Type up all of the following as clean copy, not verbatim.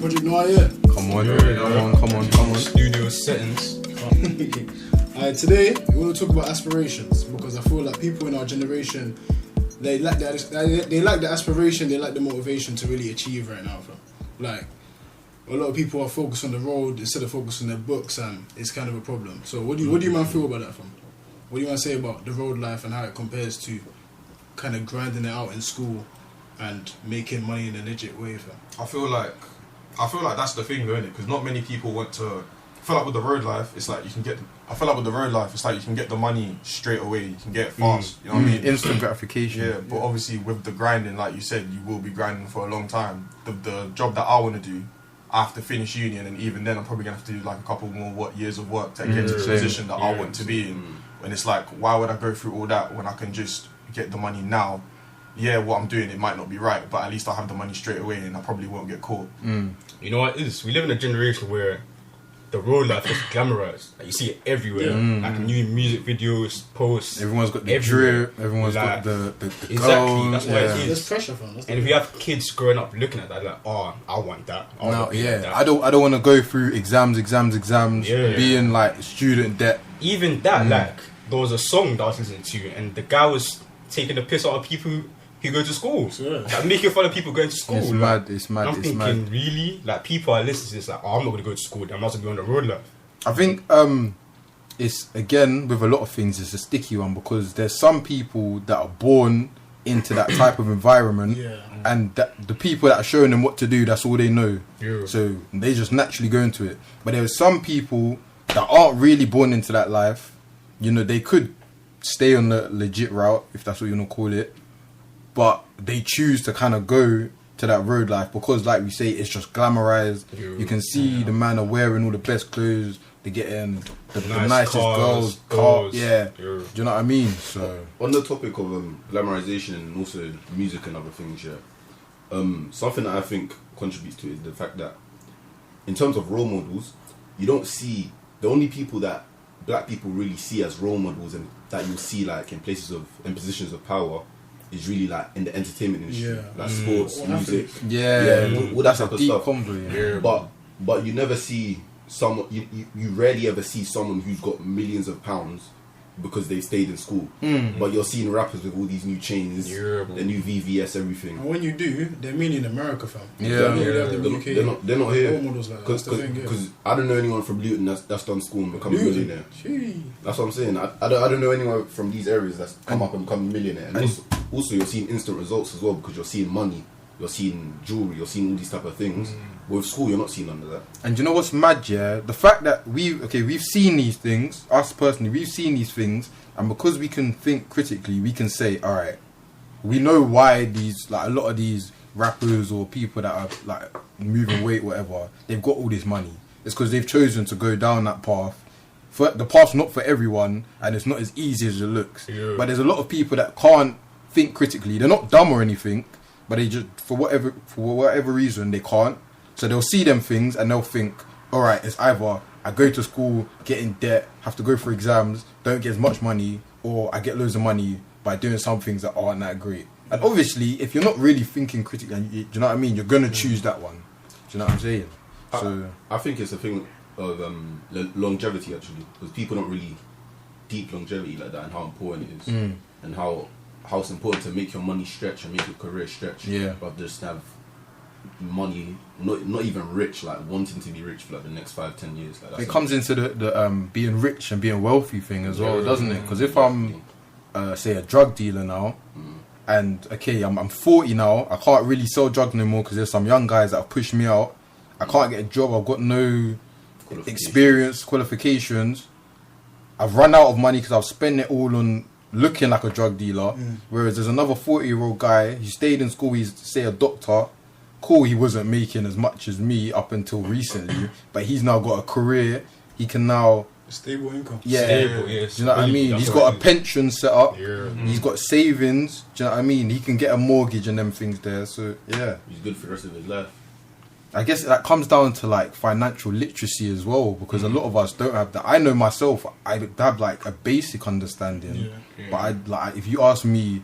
Project Noir, yeah. Come on. Studio settings. Today we want to talk about aspirations because I feel like people in our generation, they lack the aspiration, they lack the motivation to really achieve right now. Fam. Like a lot of people are focused on the road instead of focusing on their books, and it's kind of a problem. So what do you man feel about that, fam? What do you want to say about the road life and how it compares to kind of grinding it out in school and making money in a legit way, fam? I feel like that's the thing, though, innit? Because not many people want to. I feel like with the road life, it's like you can get. I feel like with the road life, it's like you can get the money straight away. You can get it fast. You know what I mean? Instant gratification. Yeah, but obviously with the grinding, like you said, you will be grinding for a long time. The job that I want to do, I have to finish uni, and even then, I'm probably gonna have to do like a couple more years of work to get to the position that I want to be in. And it's like, why would I go through all that when I can just get the money now? Yeah, what I'm doing, it might not be right, but at least I have the money straight away, and I probably won't get caught. You know what it is? We live in a generation where the road life is glamorized. Like you see it everywhere. Like new music videos, posts. Everyone's got the drip. Everyone's got the exactly. gold. That's what it is. There's pressure, fam. And if you have kids growing up looking at that, like, oh, I want that. I don't want to go through exams, being like student debt. Even that, like, there was a song that I was listening to, and the guy was taking the piss out of people who go to school. Like, making fun of people going to school. It's like, mad. It's mad. I'm it's thinking, mad. really? Like, people are listening to this, like, oh, I'm not going to go to school, I'm not going to be on the road life. I think it's, again, with a lot of things, it's a sticky one because there's some people that are born into that type of environment, and that the people that are showing them what to do, that's all they know. So they just naturally go into it. But there's some people that aren't really born into that life. You know, they could stay on the legit route, if that's what you want to call it, but they choose to kind of go to that road life because, like we say, it's just glamorized. You can see the man are wearing all the best clothes, they're getting the nicest girls. Do you know what I mean? So on the topic of glamorization and also music and other things, something that I think contributes to it is the fact that in terms of role models, you don't see the only people that black people really see as role models and that you'll see like in positions of power is really like in the entertainment industry, like sports, music, all that type of stuff. But you never see someone. You rarely ever see someone who's got millions of pounds because they stayed in school. But you're seeing rappers with all these new chains, the new VVS, everything. And when you do, they're mainly in America, fam. They're not here because I don't know anyone from Luton that's done school and become a millionaire. That's what I'm saying. I don't know anyone from these areas that's come up and become a millionaire. And also you're seeing instant results as well because you're seeing money, you're seeing jewelry, you're seeing all these type of things. But with school, you're not seeing none of that. And you know what's mad, the fact that we've seen these things, us personally, we've seen these things, and because we can think critically, we can say, all right, we know why these, like a lot of these rappers or people that are like moving weight, whatever, they've got all this money. It's because they've chosen to go down that path. The path's not for everyone, and it's not as easy as it looks. But there's a lot of people that can't think critically. They're not dumb or anything, but they just for whatever reason they can't. So they'll see them things and they'll think, all right, it's either I go to school, get in debt, have to go for exams, don't get as much money, or I get loads of money by doing some things that aren't that great. And obviously, if you're not really thinking critically, do you know what I mean? You're gonna choose that one. Do you know what I'm saying? I think it's a thing of longevity actually, because people don't really deep longevity like that and how important it is, and how it's important to make your money stretch and make your career stretch. Rather just have money, not even rich, like wanting to be rich for like the next 5-10 years. Like, it comes into the being rich and being wealthy thing as well, doesn't it? Because if I'm say a drug dealer now, and okay, I'm 40 now, I can't really sell drugs anymore because there's some young guys that have pushed me out. I can't get a job. I've got no experience, qualifications. I've run out of money because I've spent it all on looking like a drug dealer. Whereas there's another 40-year-old guy, he stayed in school, he's say a doctor. Cool, he wasn't making as much as me up until recently, but he's now got a career. He can now stable income. Do you know what I mean? He's got a pension set up. He's got savings. Do you know what I mean? He can get a mortgage and them things there. So he's good for the rest of his life. I guess that comes down to like financial literacy as well, because a lot of us don't have that. I know myself, I have like a basic understanding, but if you ask me,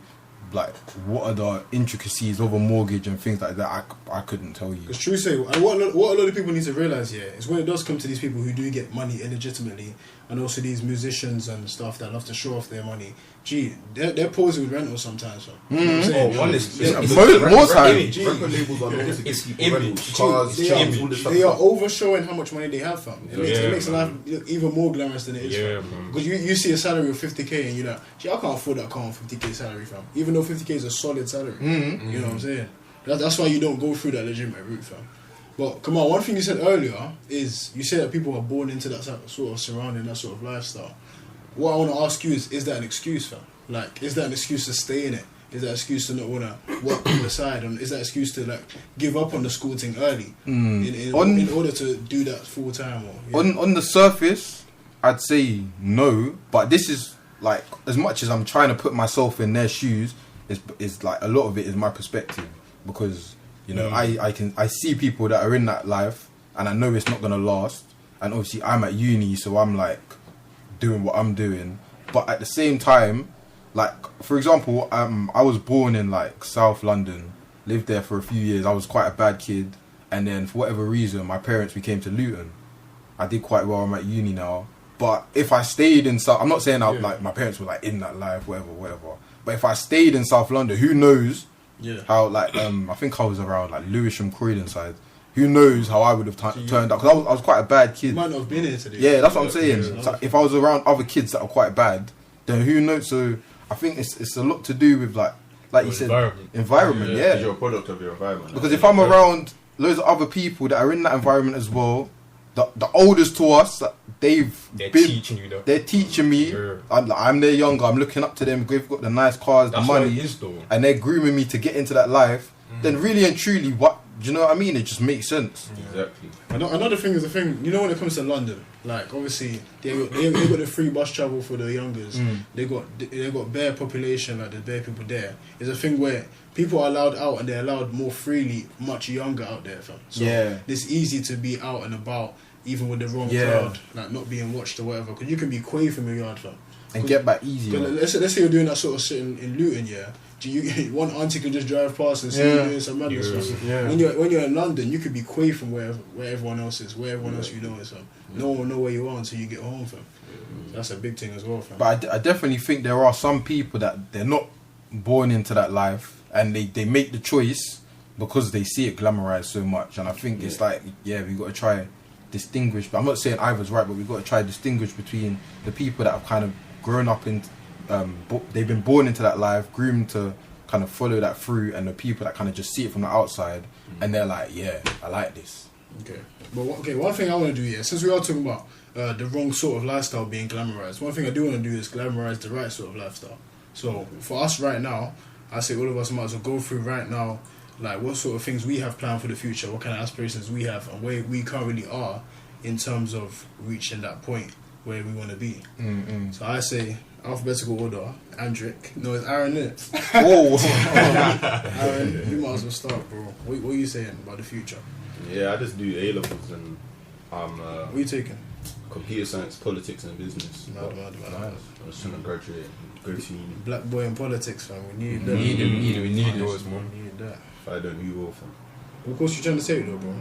like what are the intricacies of a mortgage and things like that, I couldn't tell you. It's true. Say, and what a lot of people need to realize here is when it does come to these people who do get money illegitimately, and also these musicians and stuff that love to show off their money. Gee, they're posing with rentals sometimes. So. You know what I'm saying? More time. Record labels are known to give people image. rentals, cars, chains, all this stuff. They are overshowing how much money they have, fam. It makes man. life look even more glamorous than it is. Yeah, fam. man. Because you see a salary of 50k and you're like, gee, I can't afford that car on 50k salary, fam. Even though 50k is a solid salary. You know what I'm saying? That's why you don't go through that legitimate route, fam. But come on, one thing you said earlier is you said that people are born into that sort of surrounding, that sort of lifestyle. What I want to ask you is that an excuse, fam? Like, is that an excuse to stay in it? Is that an excuse to not want to work on the side? And is that an excuse to like give up on the school thing early in order to do that full time? Or On the surface, I'd say no, but this is like, as much as I'm trying to put myself in their shoes, is like a lot of it is my perspective, because you know I see people that are in that life and I know it's not gonna last, and obviously I'm at uni, so I'm like doing what I'm doing, but at the same time, like for example, I was born in like South London, lived there for a few years. I was quite a bad kid, and then for whatever reason my parents, we came to Luton. I did quite well, I'm at uni now, but if I stayed in South, I'm not saying like my parents were like in that life, whatever, but if I stayed in South London, who knows how like I think I was around like Lewisham, Croydon side. Who knows how I would have turned out? Because I was quite a bad kid. you might not have been here today. Yeah, that's what I'm saying. So if I was around other kids that are quite bad, then who knows? So I think it's a lot to do with like you said, environment. Yeah, You're a product of your environment. because if I'm around loads of other people that are in that environment as well, the oldest to us, they're teaching you that. They're teaching me. Yeah. I'm their younger. I'm looking up to them. They've got the nice cars, That's the money, what it is, though. and they're grooming me to get into that life. Then really and truly, what do you know what I mean? It just makes sense. Exactly. Another thing is the thing, you know, when it comes to London, like obviously they got the free bus travel for the youngers. They got bare population, like there's bare people there. It's a thing where people are allowed out and they're allowed more freely, much younger out there, fam. So it's easy to be out and about, even with the wrong crowd, like not being watched or whatever. Because you can be quay from your yard, fam, and get back easier. Let's say you're doing that sort of shit in Luton, yeah. One auntie can just drive past and see you doing some madness. When you're in London, you could be quay from where everyone else is, where everyone else you know is. No one will know where you are until you get home, fam. That's a big thing as well, fam. But I definitely think there are some people that they're not born into that life, and they make the choice because they see it glamorized so much. And I think it's like, we got to try distinguish. But I'm not saying either's right, but we've got to try distinguish between the people that have kind of grown up in. They've been born into that life, groomed to kind of follow that through, and the people that kind of just see it from the outside and they're like, I like this. Okay, but one thing I want to do, since we are talking about the wrong sort of lifestyle being glamorized, one thing I do want to do is glamorize the right sort of lifestyle. So for us right now, I say all of us might as well go through right now, like what sort of things we have planned for the future, what kind of aspirations we have, and where we currently are in terms of reaching that point where we want to be. So I say, alphabetical order, Andrick. No, it's Aaron, innit? Aaron, you might as well start, bro. What are you saying about the future? Yeah, I just do A-levels and what are you taking? computer science, politics and business. Mad. I was trying to graduate and go to uni. Black boy in politics, fam. We need that. We need those, man. We need that. If I don't, who will, fam? What course you trying to take, though, bro?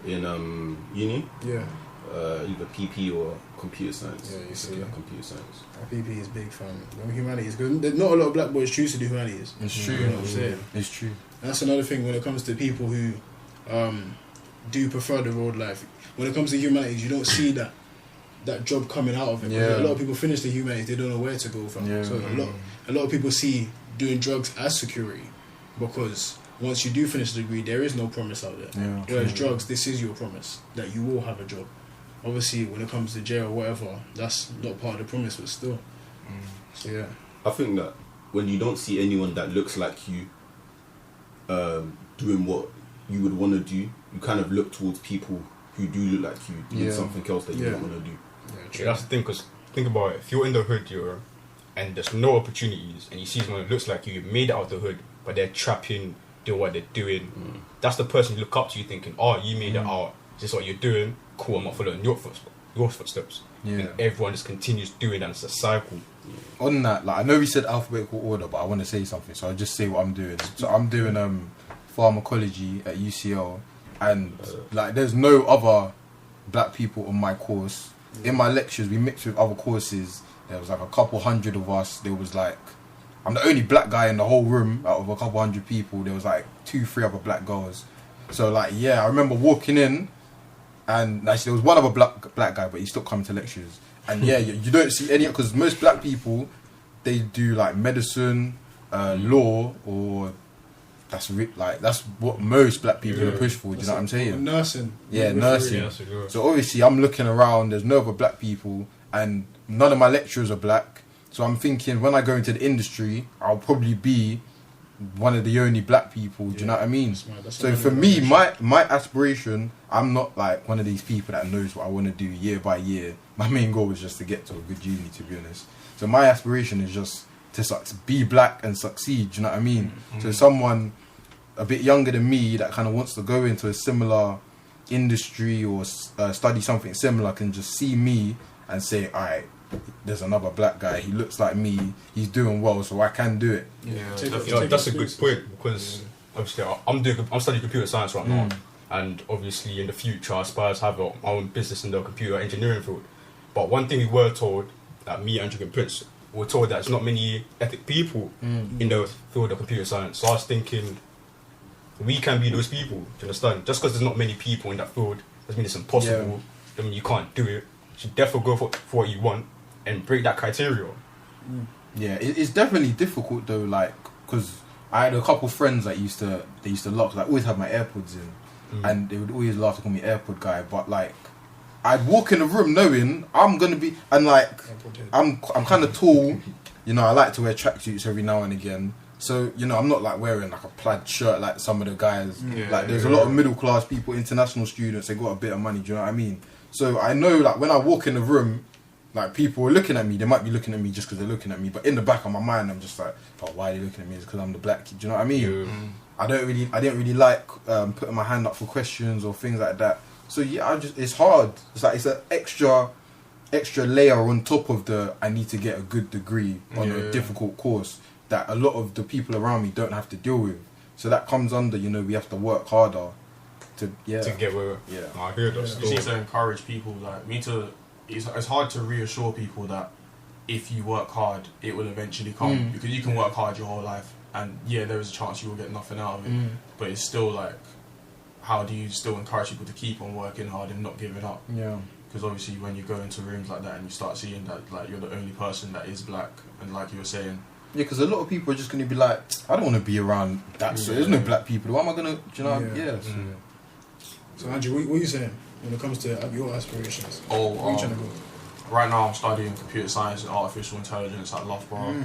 In uni, Yeah. either PP or computer science. Yeah, you see. Like computer science. PP is big, fam. Humanities, because not a lot of black boys choose to do humanities. It's true. You know what I'm saying? It's true. And that's another thing when it comes to people who do prefer the road life. When it comes to humanities, you don't see that job coming out of it. Yeah. A lot of people finish the humanities, they don't know where to go from. Yeah. So a lot of people see doing drugs as security, because once you do finish the degree, there is no promise out there. Yeah. Whereas drugs, this is your promise, that you will have a job. Obviously, when it comes to jail or whatever, that's not part of the promise, but still. So yeah. I think that when you don't see anyone that looks like you doing what you would want to do, you kind of look towards people who do look like you doing something else that you don't want to do. Yeah, that's the thing, because think about it. If you're in the hood, and there's no opportunities, and you see someone that looks like you made it out the hood, but they're trapping, doing what they're doing, that's the person you look up to, you thinking, oh, you made it out, this is what you're doing, cool, I'm not following your footsteps. Yeah. And everyone just continues doing that, it's a cycle. on that, like I know we said alphabetical order, but I want to say something, so I'll just say what I'm doing. So I'm doing pharmacology at UCL, and like there's no other black people on my course. In my lectures, we mixed with other courses. There was like a couple hundred of us. There was like, I'm the only black guy in the whole room out of a couple hundred people. There was like 2-3 other black girls. So like, yeah, I remember walking in, and actually there was one other black guy, but he stopped coming to lectures. And yeah, you don't see any, because most black people, they do like medicine, law, or that's what most black people are pushed for. Do you know what I'm saying? Nursing. Yeah, nursing. So obviously, I'm looking around. There's no other black people, and none of my lecturers are black. So I'm thinking, when I go into the industry, I'll probably be one of the only black people. Do you know what I mean? So for me, my aspiration, I'm not like one of these people that knows what I want to do year by year. My main goal is just to get to a good uni, to be honest. So my aspiration is just to be black and succeed. Do you know what I mean? So someone a bit younger than me that kind of wants to go into a similar industry or study something similar can just see me and say, all right, there's another black guy, he looks like me, he's doing well, so I can do it. That's a good point, because obviously I'm studying computer science right now, and obviously in the future I aspire to have my own business in the computer engineering field. But one thing we were told, that me, Andrew and Prince were told, that there's not many ethnic people in the field of computer science. So I was thinking, we can be those people, do you understand? Just because there's not many people in that field doesn't mean it's impossible. I mean, you can't do it. You should definitely go for what you want and break that criteria. Yeah, it's definitely difficult though, like, because I had a couple friends that used to laugh, like, always have my AirPods in, and they would always laugh to call me AirPod guy, but like, I'd walk in the room knowing I'm gonna be, and like, I'm kind of tall, you know, I like to wear tracksuits every now and again, so, you know, I'm not like wearing like a plaid shirt like some of the guys, like there's a lot of middle class people, international students, they got a bit of money, do you know what I mean? So I know, like, when I walk in the room, like, people are looking at me, they might be looking at me just because they're looking at me, but in the back of my mind, I'm just like, oh, why are they looking at me? It's because I'm the black kid, do you know what I mean? I didn't really like putting my hand up for questions or things like that. So yeah, it's hard. It's like, it's an extra layer on top of I need to get a good degree on a difficult course that a lot of the people around me don't have to deal with. So that comes under, you know, we have to work harder to get where. I hear that. You need to encourage people, like me, to. It's hard to reassure people that if you work hard, it will eventually come, because you can work hard your whole life, and yeah, there is a chance you will get nothing out of it. But it's still like, how do you still encourage people to keep on working hard and not giving up? Yeah. Because obviously, when you go into rooms like that and you start seeing that, like, you're the only person that is black, and like you were saying. Yeah, because a lot of people are just going to be like, I don't want to be around that. So there's no black people. Why am I going to? Do you know? So Andrew, what are you saying when it comes to your aspirations? Where are you trying to go? Right now, I'm studying computer science and artificial intelligence at Loughborough.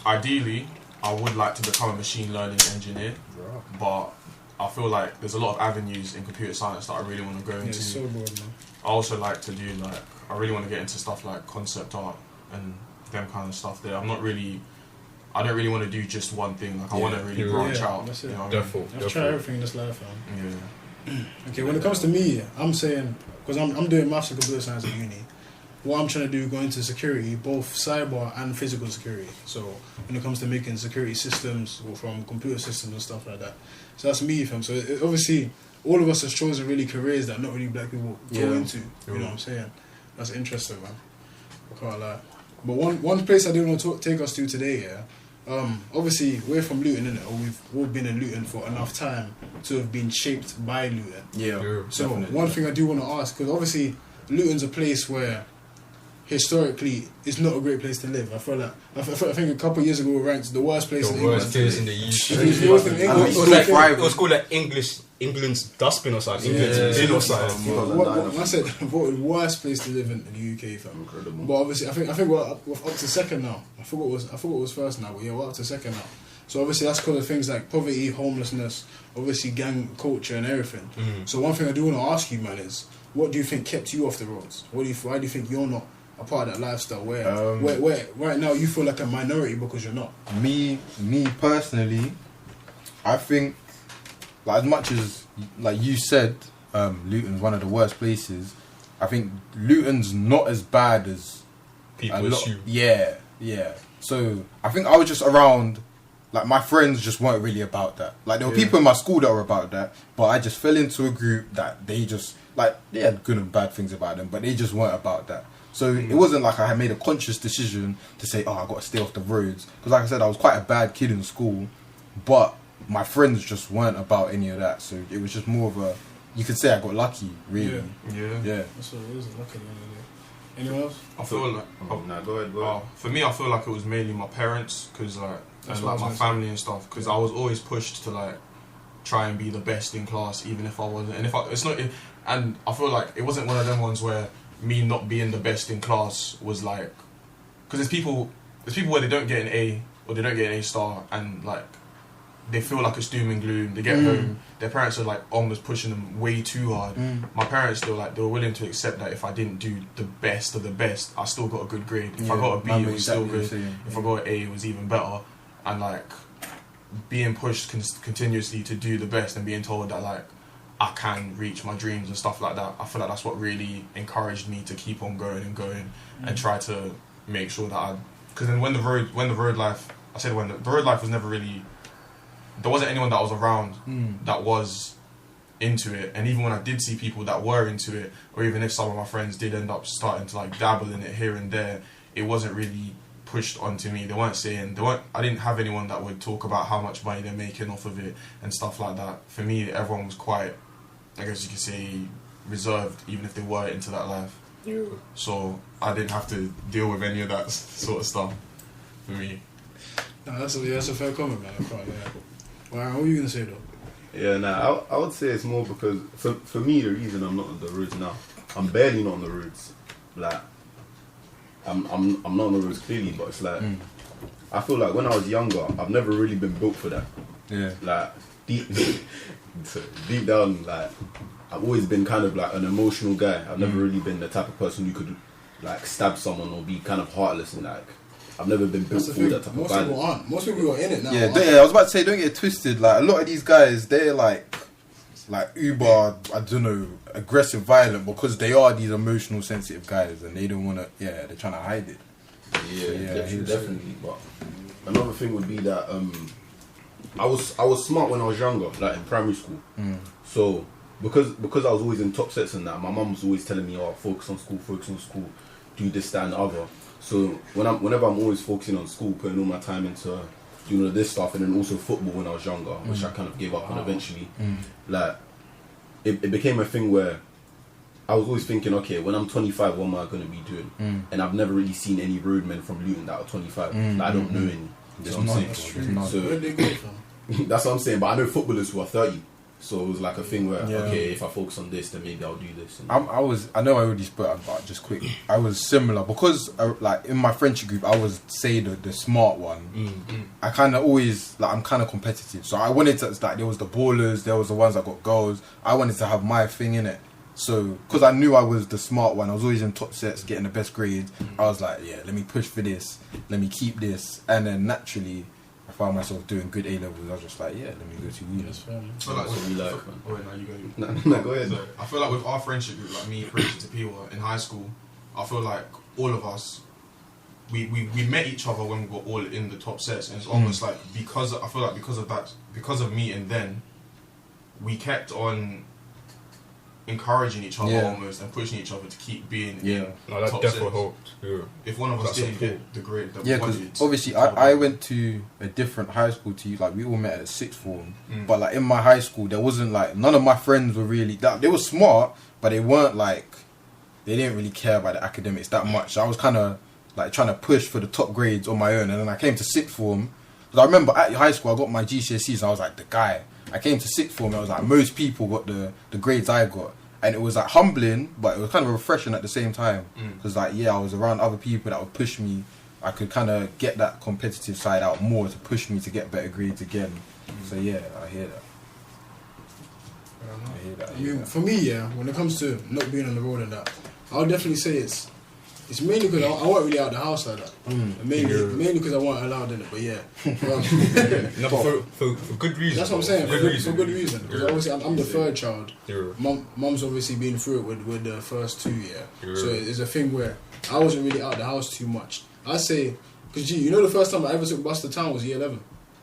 Ideally, I would like to become a machine learning engineer, but I feel like there's a lot of avenues in computer science that I really want to go into. It's so broad, man. I also like to do, like, I really want to get into stuff like concept art and them kind of stuff there. I don't really want to do just one thing. Like, I want to really branch out. That's it. You know what I mean? Try everything in this life, man. Yeah. Okay, when it comes to me, I'm saying, because I'm doing maths and computer science at uni, what I'm trying to do is go into security, both cyber and physical security. So when it comes to making security systems or from computer systems and stuff like that. So that's me, fam. So obviously, all of us have chosen really careers that not really black people go into. You know what I'm saying? That's interesting, man. I can't lie. But one place I do want to take us to today, obviously we're from Luton, innit? Or we've all been in Luton for enough time to have been shaped by Luton. So definitely. One thing I do want to ask, because obviously Luton's a place where historically it's not a great place to live. I feel like I think a couple of years ago we ranked the worst place in England. The worst place in the UK. It was called like England's dustbin or something. England's bin or something. I said voted worst place to live in the UK, fam. Incredible. But obviously I think we're up to second now. I forgot what was first now, but yeah, we're up to second now. So obviously that's because of things like poverty, homelessness, obviously gang culture and everything. So one thing I do want to ask you, man, is what do you think kept you off the roads? Why do you think you're not a part of that lifestyle where right now you feel like a minority because you're not? Me personally, I think, like, as much as, like you said, Luton's one of the worst places, I think Luton's not as bad as People assume. Yeah. So I think I was just around. Like, my friends just weren't really about that. Like, there were people in my school that were about that, but I just fell into a group that they just, like, they had good and bad things about them, but they just weren't about that. So it wasn't like I had made a conscious decision to say, oh, I got to stay off the roads. Because like I said, I was quite a bad kid in school, but my friends just weren't about any of that. So it was just more of a, you could say I got lucky, really. Yeah. That's what it is, lucky. Anyone else? I feel like... Nah, go ahead. For me, I feel like it was mainly my parents, because and like my family and stuff, because I was always pushed to like try and be the best in class, even if I wasn't. And and I feel like it wasn't one of them ones where me not being the best in class was like, because there's people where they don't get an A or they don't get an A star, and like they feel like it's doom and gloom. They get home, their parents are like almost pushing them way too hard. My parents still like, they were willing to accept that if I didn't do the best of the best, I still got a good grade. If I got a B, it was still good. If I got an A, it was even better. And like being pushed continuously to do the best and being told that like I can reach my dreams and stuff like that, I feel like that's what really encouraged me to keep on going and try to make sure that because then when the road life was never really, there wasn't anyone that was around that was into it. And even when I did see people that were into it, or even if some of my friends did end up starting to like dabble in it here and there, it wasn't really pushed onto me. I didn't have anyone that would talk about how much money they're making off of it and stuff like that. For me, everyone was quite, I guess you could say, reserved, even if they were into that life. So I didn't have to deal with any of that sort of stuff for me. No, that's a fair comment, man. Well, what were you gonna say though? Yeah, I would say it's more because for me, the reason I'm not on the roads now, I'm barely not on the roads. Like, I'm not on the roads clearly, but it's like I feel like when I was younger, I've never really been built for that. Yeah. Like deep down, like I've always been kind of like an emotional guy. I've never really been the type of person who could like stab someone or be kind of heartless and like. I've never been built for that type of violence. Most people aren't. Most people are in it now. Yeah, I was about to say, don't get it twisted. Like, a lot of these guys, they're like uber, I don't know, aggressive, violent, because they are these emotional, sensitive guys, and they don't want to. Yeah, they're trying to hide it. Yeah, definitely. But another thing would be that I was smart when I was younger, like in primary school. So because I was always in top sets and that, my mum was always telling me, "Oh, focus on school, do this, that, and the other." So whenever I'm always focusing on school, putting all my time into doing this stuff, and then also football when I was younger, which I kind of gave up on eventually. Like it became a thing where I was always thinking, okay, when I'm 25, what am I going to be doing? And I've never really seen any roadmen from Luton that are 25. Like, I don't know any. That's what I'm saying. So where they go from? that's what I'm saying. But I know footballers who are 30. So it was like a thing where, okay, if I focus on this, then maybe I'll do this. I know I already spoke about, just quick. I was similar because, like, in my friendship group, I was, say, the smart one. I kind of always, like, I'm kind of competitive. So I wanted to, like, there was the ballers, there was the ones that got goals. I wanted to have my thing in it. So, because I knew I was the smart one, I was always in top sets, getting the best grades. I was like, yeah, let me push for this. Let me keep this. And then naturally, I found myself doing good A-levels. I was just like, yeah, let me go to uni. I feel like what we like. Oh, wait, no, you go. No, go ahead. So, I feel like with our friendship group, like me, Richard, Tapiwa, in high school, I feel like all of us, we met each other when we were all in the top sets, and it's almost like because of meeting then, we kept on encouraging each other almost and pushing each other to keep being in no, that top definitely sets. helped. Yeah. If one of us didn't get the grade that we because wanted, obviously I went to a different high school to you. Like, we all met at sixth form, but like in my high school, there wasn't like, none of my friends were really they were smart, but they weren't like, they didn't really care about the academics that much. So I was kind of like trying to push for the top grades on my own, and then I came to sixth form. Because I remember at high school I got my GCSEs, and I was like the guy. I came to sixth form, and I was like, most people got the grades I got. And it was like humbling, but it was kind of refreshing at the same time. Because like, I was around other people that would push me. I could kind of get that competitive side out more to push me to get better grades again. So yeah, I hear that. I mean, for me, when it comes to not being on the road and that, I'll definitely say it's It's mainly because I wasn't really out the house like that. Mainly because I wasn't allowed in it. But yeah, No, but for good reason. that's what I'm saying. For good reason. Because Yeah. obviously I'm the third child. Yeah. Mum's obviously been through it with the first two. Yeah. Yeah. So it's a thing where I wasn't really out the house too much. I say, because you know the first time I ever took bus to town was year 11.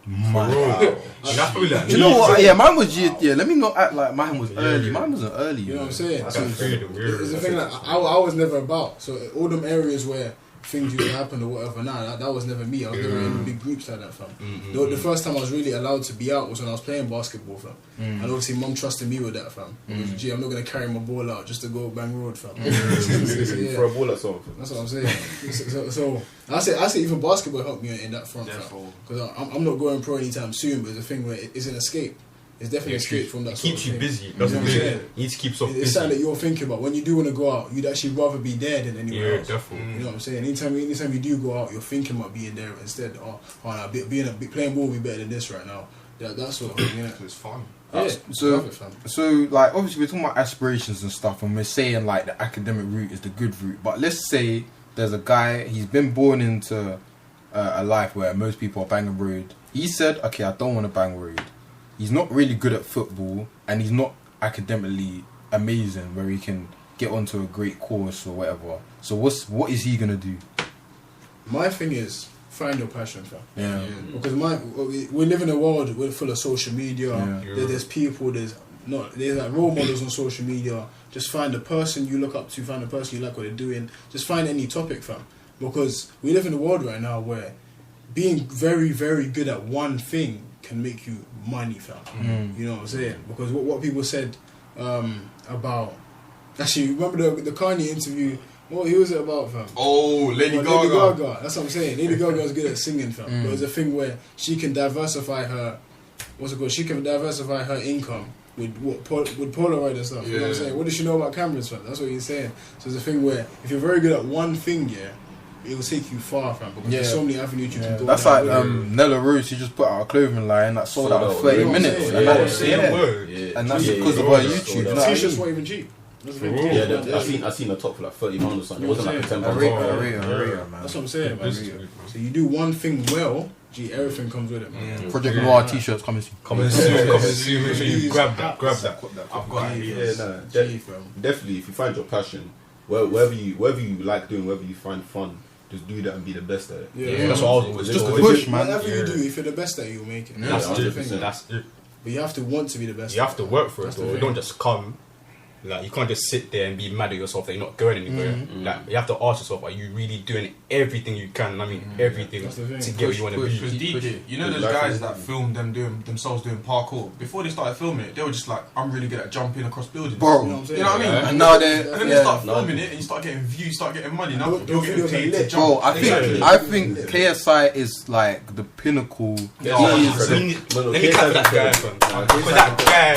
That's probably like You know what? Yeah, mine was yeah. Let me not act like mine was early. Mine wasn't early. You know what I'm saying? That's So freedom. it's the thing that I was never about. So all them areas where things used to happen or whatever, that was never me. I was never in big groups like that, fam. The first time I was really allowed to be out was when I was playing basketball, fam. And obviously mum trusted me with that, fam. Gee, I'm not going to carry my ball out just to go bang road, fam. So, yeah. For a ball or something. That's what I'm saying. So I say even basketball helped me in that front, fam. Because I'm not going pro anytime soon, but it's a thing where it's an escape. It's definitely an escape from that. It sort keeps of you thing. busy. You know That's what the I'm thing. saying? You need to keep yourself It's busy. something that you're thinking about. When you do want to go out, you'd actually rather be there than anywhere Yeah, else. definitely. You know what I'm saying? Anytime you do go out, you're thinking about being there instead. Playing ball will be better than this right now. That sort of thing, yeah. It's fun. Yeah, So, love it, fam. so like obviously we're talking about aspirations and stuff, and we're saying like the academic route is the good route. But let's say there's a guy, he's been born into a life where most people are banging road. He said, okay, I don't want to bang road. He's not really good at football, and he's not academically amazing where he can get onto a great course or whatever. So what is he gonna do? My thing is find your passion, fam. Yeah. Because we live in a world full of social media. Yeah. There's people. There's like role models on social media. Just find the person you look up to. Find the person you like what they're doing. Just find any topic, fam. Because we live in a world right now where being very, very good at one thing can make you money, fam. You know what I'm saying? Because what people said about... Actually, remember the Kanye interview? What was it about, fam? Oh, Lady Gaga. Lady Gaga. That's what I'm saying. Lady Gaga is good at singing, fam. But it's a thing where she can diversify her... What's it called? She can diversify her income with Polaroid and stuff. You know what I'm saying? What does she know about cameras, fam? That's what he's saying. So it's a thing where if you're very good at one thing, it will take you far, fam. Because there's so many avenues you can go That's down. like Nella Rose. She just put out a clothing line that sold out in 30 You know what I'm minutes. saying? And Yeah, that's yeah. And that's because of her YouTube. You know what I T-shirts mean? weren't even cheap. That's the thing. Yeah, I seen the top for like £30 or something. It wasn't like a £10. man. That's what I'm saying, man. So you do one thing well, everything comes with it, man. Project Noir t-shirts coming soon. Coming soon. Make sure you grab that. I've got ideas. Definitely, if you find your passion, wherever you like doing, wherever you find fun, just do that and be the best at it. Yeah. That's what I was always Just doing. a push, man. Whatever you do, if you're the best at it, you'll make it. That's the it. thing. That's it. But you have to want to be the best. You have to work for it, That's the though. You thing. don't just come. Like, you can't just sit there and be mad at yourself that you're not going anywhere. Like, you have to ask yourself, are you really doing everything you can? I mean, everything That's the thing. to get where you want to be. Because DJ, you know those guys that filmed themselves doing parkour. Before they started filming it, they were just like, I'm really good at jumping across buildings. Bro, You know what I'm saying? You know what I mean? and now And then they they're... start filming it, and you start getting views, start getting money. Now Those you're getting videos paid are to lit. jump. Bro, I think KSI is like the pinnacle. Let me clap that guy, fam. Because that guy,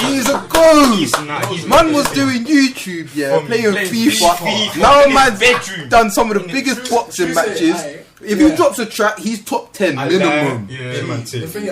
He's a ghost. he's Man was doing YouTube, From playing playing FIFA. FIFA Now in his man's bedroom. done some of the biggest boxing matches. If he drops a track, he's top 10 minimum. The thing,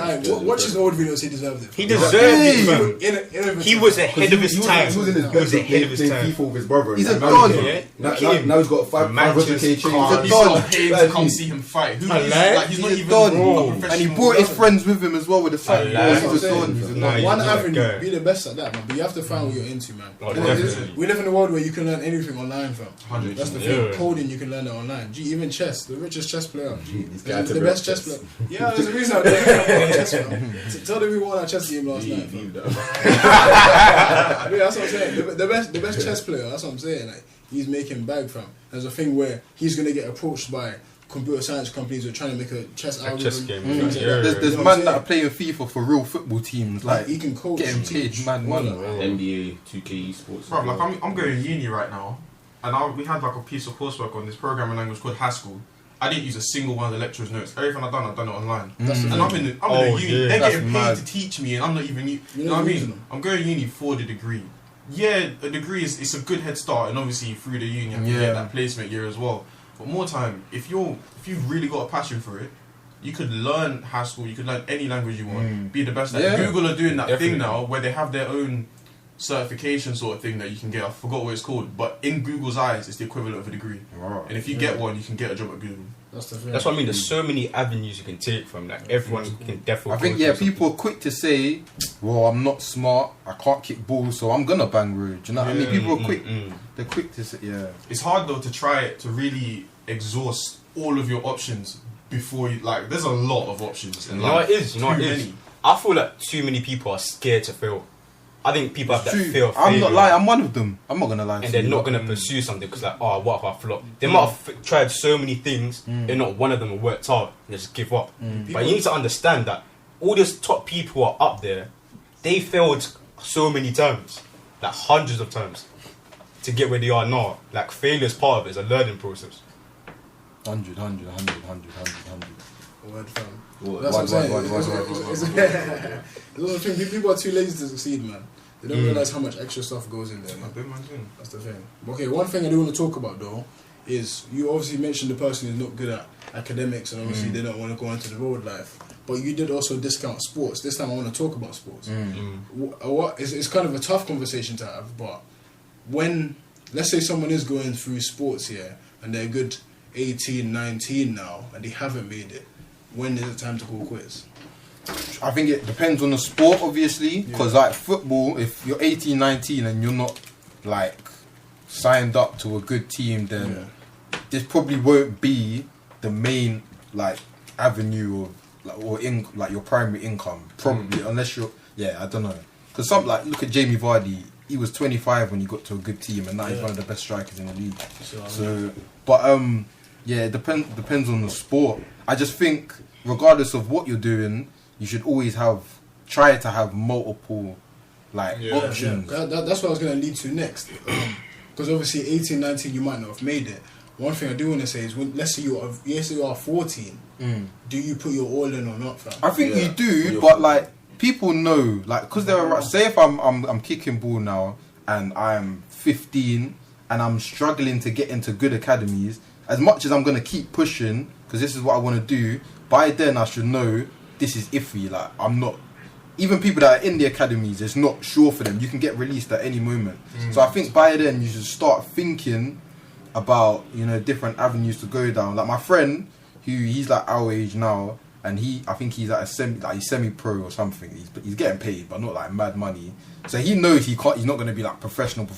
watch his old videos, he deserved it. He deserved it, fam. He was a ahead of his time. He was in his He was bed ahead of his playing time. FIFA with his brother. He's a now don. Now he's got 500k He's a got don. paid to come see him fight. He's not He's a even don. a And he professional. brought his friends with him as well with the fight. I like He's a it. don. He's a don. One he's that avenue, guy. be the best at that, man. But you have to find what you're into, man. Oh, You know, definitely. we live in a world where you can learn anything online, fam. 100%. That's the thing. Yeah. Coding, you can learn it online. Gee, even chess, the richest chess player. This guy The best chess player. Yeah, there's a reason I won chess, fam. Tell them we won our chess game last night, fam. Yeah, that's what I'm saying. The best chess player. That's what I'm saying. Like he's making bag, fam. There's a thing where he's gonna get approached by computer science companies who are trying to make a chess algorithm. chess game. things like Yeah. that. There's You know what I'm man that are saying? playing FIFA for real football teams. Like, he can coach, getting paid teach, mad all money. that. NBA, 2K esports. Bro, like I'm going uni right now, and we had like a piece of coursework on this programming language called Haskell. I didn't use a single one of the lecturer's notes. Everything I've done it online. That's the And thing. I'm in the uni. yeah. They're That's getting paid mad. to teach me, and I'm not even. You You're know not what I mean? using them. I'm going uni for the degree. Yeah, a degree it's a good head start, and obviously through the uni, I can Yeah. get that placement year as well. But more time, if you've really got a passion for it, you could learn Haskell. You could learn any language you want. Be the best at it. Yeah. Google are doing that Definitely. thing now where they have their own certification sort of thing that you can get. I forgot what it's called, but in Google's eyes, it's the equivalent of a degree. Wow. And if you get one, you can get a job at Google. That's the thing. That's what I mean. There's so many avenues you can take from. Like everyone can definitely. I think people are quick to say, "Well, I'm not smart. I can't kick balls, so I'm gonna bang road." Do you know what I mean? People are quick. They're quick to say, "Yeah." It's hard though to try it to really exhaust all of your options before you like. There's a lot of options. You know what it is. You know what it is. I feel like too many people are scared to fail. I think people have that fear of failure. I'm not lying. I'm one of them. I'm not gonna lie. And they're not gonna pursue something because like, oh, what if I flop? They might have tried so many things, and not one of them have worked out. They just give up. But you need to understand that all these top people who are up there, they failed so many times, like hundreds of times, to get where they are now. Like failure is part of it. It's a learning process. 100. Word fam. What? That's what I'm saying. There's a thing. People are too lazy to succeed, man. They don't realize how much extra stuff goes in there, man. That's the thing. Okay, one thing I do want to talk about though is you obviously mentioned the person who's not good at academics and obviously they don't want to go into the road life. But you did also discount sports. This time I want to talk about sports. It's kind of a tough conversation to have, but when, let's say someone is going through sports here and they're good 18, 19 now and they haven't made it, when is it time to call quits? I think it depends on the sport, obviously, because like football, if you're 18, 19 and you're not like signed up to a good team, then this probably won't be the main like avenue of like your primary income, probably, unless you're I don't know, because some like look at Jamie Vardy. He was 25 when he got to a good team, and now he's one of the best strikers in the league. So, but it depends on the sport. I just think, regardless of what you're doing, you should always try to have multiple options. That's what I was going to lead to next. Because obviously 18, 19, you might not have made it. One thing I do want to say is, let's say you are 14, do you put your all in or not, fam? I think you do, but like people know, like, because say if I'm kicking ball now and I'm 15 and I'm struggling to get into good academies, as much as I'm going to keep pushing because this is what I want to do, by then I should know this is iffy. Like, I'm not, even people that are in the academies, it's not sure for them. You can get released at any moment. So I think by then you should start thinking about, different avenues to go down. Like my friend, he's like our age now, and I think he's at he's semi-pro or something. He's getting paid, but not like mad money. So he knows he's not going to be like professional.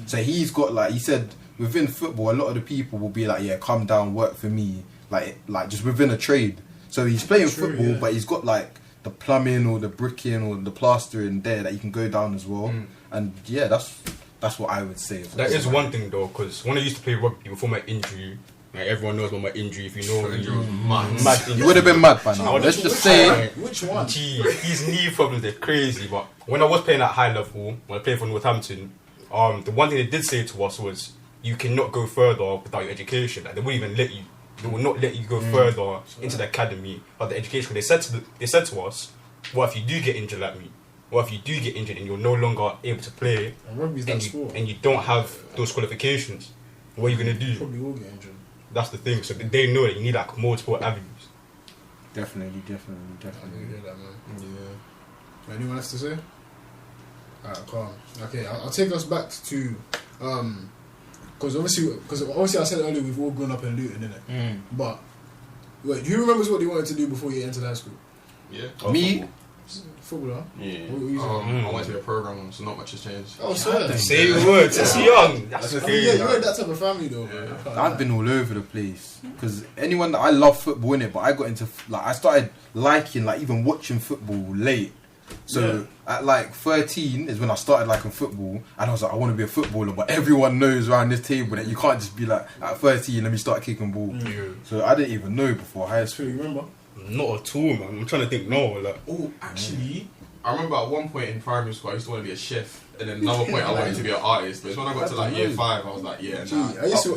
So he's got he said within football, a lot of the people will be like, yeah, come down, work for me, like just within a trade. So he's playing football, but he's got like the plumbing or the bricking or the plastering there that he can go down as well. And yeah, that's what I would say. That is one thing though, because when I used to play rugby before my injury, like everyone knows about my injury. If you know me, mad. You would have been mad by now. Let's just say Which one? Gee, his knee problems, they're crazy. But when I was playing at high level, when I played for Northampton, the one thing they did say to us was, you cannot go further without your education. Like, they wouldn't even let you. They will not let you go further into the academy or the education. They said to us, what if you do get injured like me? What if you do get injured and you're no longer able to play and you don't have those qualifications? What are you going to do? You probably will get injured. That's the thing. So they know that you need like multiple avenues. Definitely. I hear that, man. Yeah. Anyone else to say? Alright, calm. Okay, I'll take us back to because obviously I said earlier we've all grown up in Luton, innit? But wait, do you remember what you wanted to do before you entered high school? Yeah. Me? Footballer? Yeah. What I went to a program, so not much has changed. Oh, sir. Same words. It's young. That's okay. Yeah, you're in that type of family though. Yeah. I've been all over the place because anyone that I love football in it, but I got into I started liking even watching football late. So at 13 is when I started liking football, and I was like, I want to be a footballer. But everyone knows around this table that you can't just be like at 13 let me start kicking ball. So I didn't even know before high school. You remember? Not at all, man. I'm trying to think. Actually, I remember at one point in primary school I used to want to be a chef, and then another point I wanted to be an artist. But when I got to year 5, I was like, yeah, nah. I used to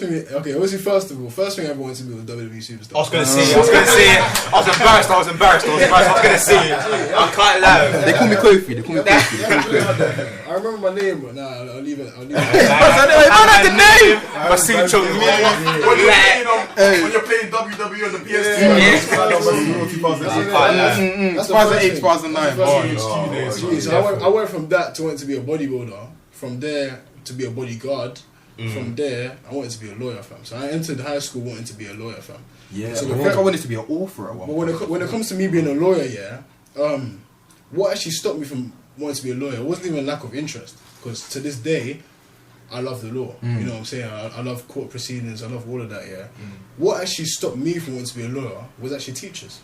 be, okay, obviously first thing I ever wanted to be was WWE superstar. I was going to say it. I was embarrassed. I was going to say it. I can't lie. They call me Kofi. I remember my name, but nah, I'll leave it. I had the name. My signature When you're playing WWE on the PS2. That's 2008, 2009. So I went from that to wanting to be a bodybuilder. From there to be a bodyguard. From there, I wanted to be a lawyer, fam. So I entered high school wanting to be a lawyer, fam. Yeah, so I think I wanted to be an author at one point. But when it comes to me being a lawyer, yeah, what actually stopped me from wanting to be a lawyer wasn't even lack of interest. Because to this day, I love the law. You know what I'm saying? I love court proceedings. I love all of that, yeah. What actually stopped me from wanting to be a lawyer was actually teachers.